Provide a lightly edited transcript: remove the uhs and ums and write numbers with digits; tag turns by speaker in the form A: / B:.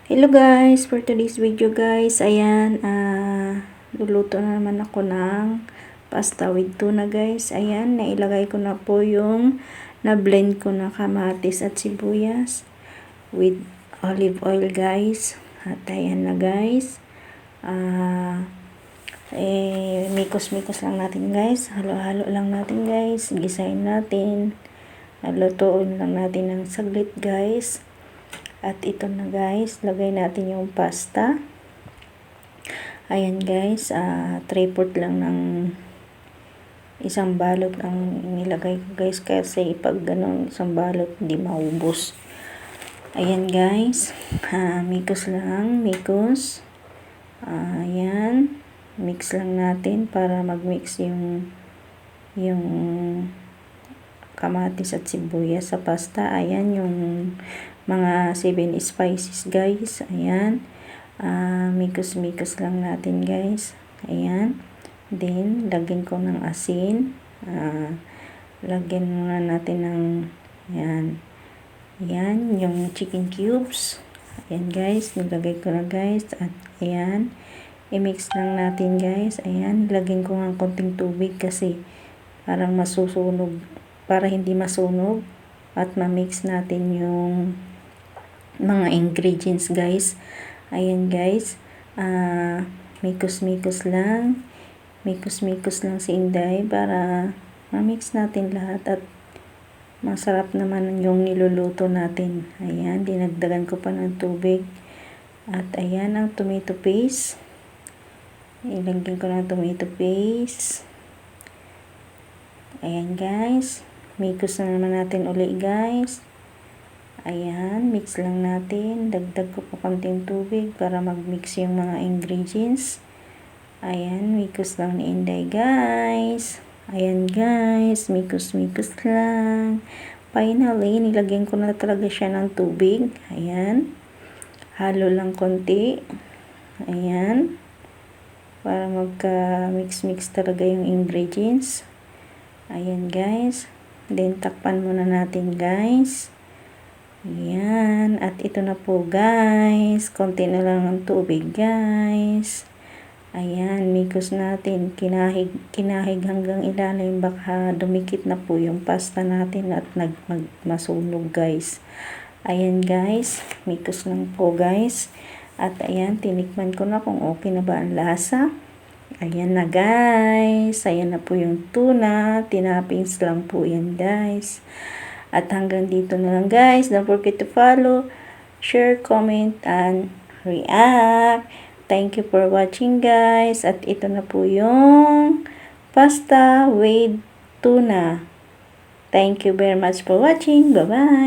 A: Hello guys, for today's video guys, ayan, luluto na naman ako ng pasta with tuna guys. Ayan, nailagay ko na po yung na-blend ko na kamatis at sibuyas with olive oil guys. At ayan na guys, mikos-mikos lang natin guys, halo-halo lang natin guys, gisahin natin, lutuin lang natin ng saglit guys. At ito na guys, lagay natin yung pasta. Ayan guys, 3/4 lang ng isang balot ang nilagay ko guys, kasi pag ganun isang balot hindi maubos. Ayan guys, mikos lang, mikos. Ayan, mix lang natin para mag-mix yung kamatis at sibuyas sa pasta. Ayan yung mga 7 spices guys. Ayan, mikos-mikos lang natin guys. Ayan, then lagyan ko ng asin, lagyan muna natin ng ayan yung chicken cubes. Ayan guys, nilagay ko na guys. At ayan, i-mix lang natin guys. Ayan, lagyan ko ng konting tubig kasi parang masusunog, para hindi masunog at ma-mix natin yung mga ingredients guys. Ayan guys, mikos-mikos lang, mikos-mikos lang si Inday para ma-mix natin lahat at masarap naman yung niluluto natin. Ayan, dinagdagan ko pa ng tubig. At ayan ang tomato paste, ilagyan ko ng tomato paste. Ayan guys, mikos na naman natin uli guys. Ayan, mix lang natin. Dagdag ko pa konting tubig para mag-mix yung mga ingredients. Ayan, mikos lang ni Inday guys. Ayan guys, mikos-mikos lang. Finally, nilagyan ko na talaga siya ng tubig. Ayan, halo lang konti. Ayan, para magka-mix-mix talaga yung ingredients. Ayan guys, then takpan muna natin guys. Ayan, at ito na po guys, konti na lang ng tubig guys. Ayan, mikos natin, kinahig hanggang ilalim, baka dumikit na po yung pasta natin at masunog guys. Ayan guys, mikos lang po guys. At ayan, tinikman ko na kung okay na ba ang lasa. Ayan na guys, ayan na po yung tuna, tinapings lang po yan guys. At hanggang dito na lang guys. Don't forget to follow, share, comment, and react. Thank you for watching guys. At ito na po yung pasta with tuna. Thank you very much for watching. Bye-bye.